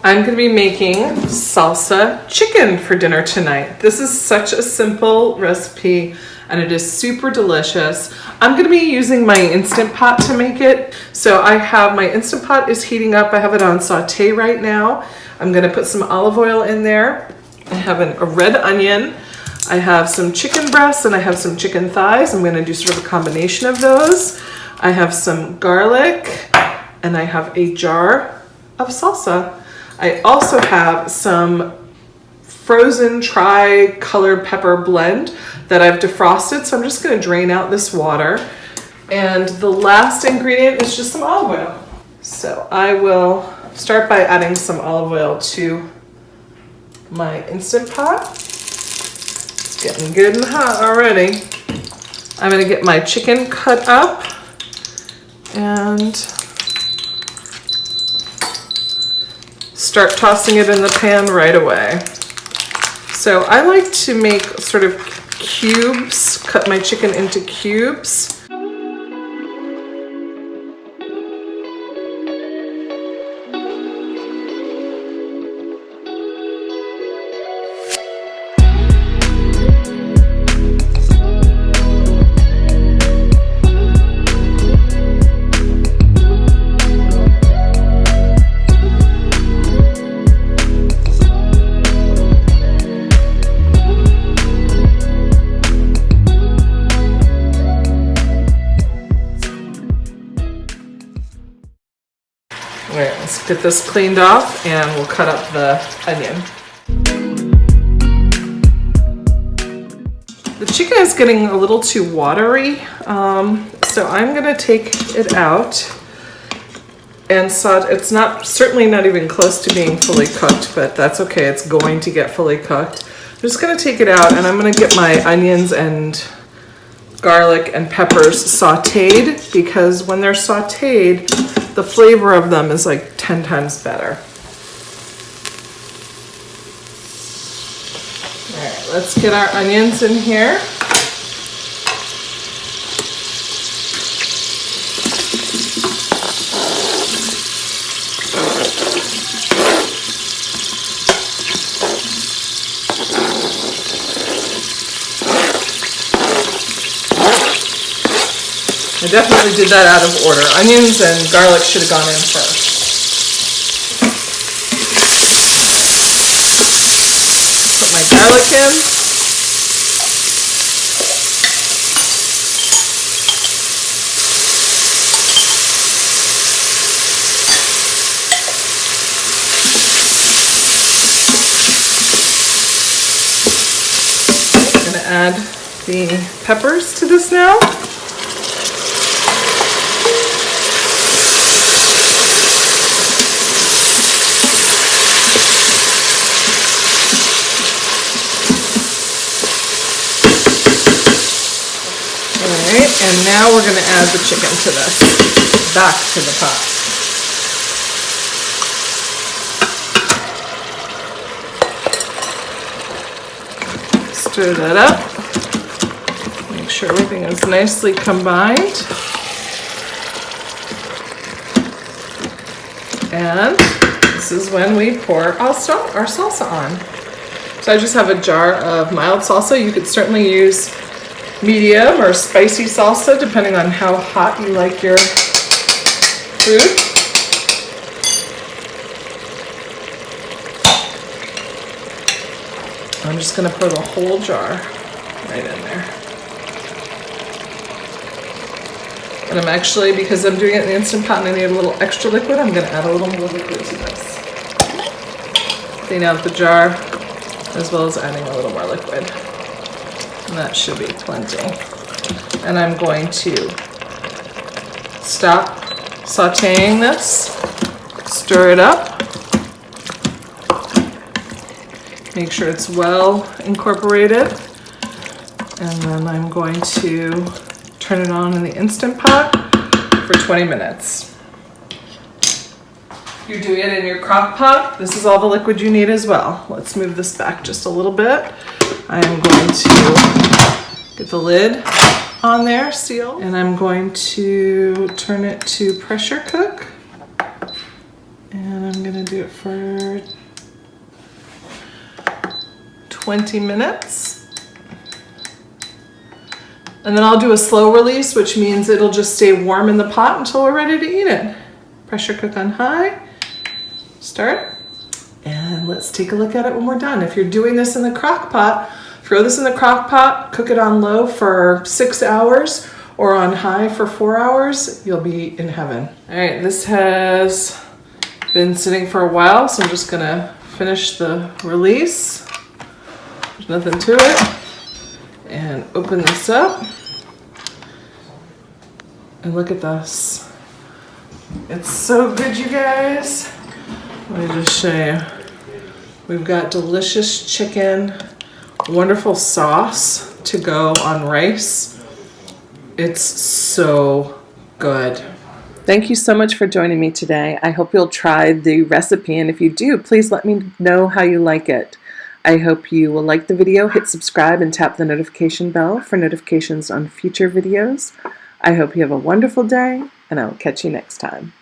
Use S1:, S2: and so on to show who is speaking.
S1: I'm going to be making salsa chicken for dinner tonight. This is such a simple recipe and it is super delicious. I'm going to be using my Instant Pot to make it. So I have my Instant Pot is heating up. I have it on saute right now. I'm going to put some olive oil in there. I have a red onion. I have some chicken breasts and I have some chicken thighs. I'm going to do sort of a combination of those. I have some garlic and I have a jar of salsa. I also have some frozen tri-colored pepper blend that I've defrosted. So I'm just going to drain out this water. And the last ingredient is just some olive oil. So I will start by adding some olive oil to my Instant Pot. It's getting good and hot already. I'm going to get my chicken cut up and start tossing it in the pan right away. So I like to make sort of cubes, cut my chicken into cubes. Alright, let's get this cleaned off and we'll cut up the onion. The chicken is getting a little too watery, so I'm going to take it out and saute. It's certainly not even close to being fully cooked, but that's okay. It's going to get fully cooked. I'm just going to take it out and I'm going to get my onions and garlic and peppers sauteed, because when they're sauteed, the flavor of them is like 10 times better. All right, let's get our onions in here. I definitely did that out of order. Onions and garlic should have gone in first. Put my garlic in. I'm going to add the peppers to this now. And now we're going to add the chicken to this, back to the pot. Stir that up. Make sure everything is nicely combined. And this is when we pour our salsa on. So I just have a jar of mild salsa. You could certainly use medium or spicy salsa, depending on how hot you like your food. I'm just going to pour the whole jar right in there. And I'm actually, because I'm doing it in the Instant Pot and I need a little extra liquid, I'm going to add a little more liquid to this. Clean out the jar, as well as adding a little more liquid. And that should be plenty. And I'm going to stop sauteing this, stir it up, make sure it's well incorporated, and then I'm going to turn it on in the Instant Pot for 20 minutes. You're doing it in your crock pot. This is all the liquid you need as well. Let's move this back just a little bit. I am going to get the lid on there, seal, and I'm going to turn it to pressure cook. And I'm gonna do it for 20 minutes. And then I'll do a slow release, which means it'll just stay warm in the pot until we're ready to eat it. Pressure cook on high. Start. And let's take a look at it when we're done. If you're doing this in the crock pot, throw this in the crock pot, cook it on low for 6 hours or on high for 4 hours. You'll be in heaven. All right, this has been sitting for a while, so I'm just gonna finish the release. There's nothing to it. And open this up. And look at this. It's so good, you guys. Let me just show you. We've got delicious chicken, wonderful sauce to go on rice. It's so good. Thank you so much for joining me today. I hope you'll try the recipe, and if you do, please let me know how you like it. I hope you will like the video, hit subscribe, and tap the notification bell for notifications on future videos. I hope you have a wonderful day, and I will catch you next time.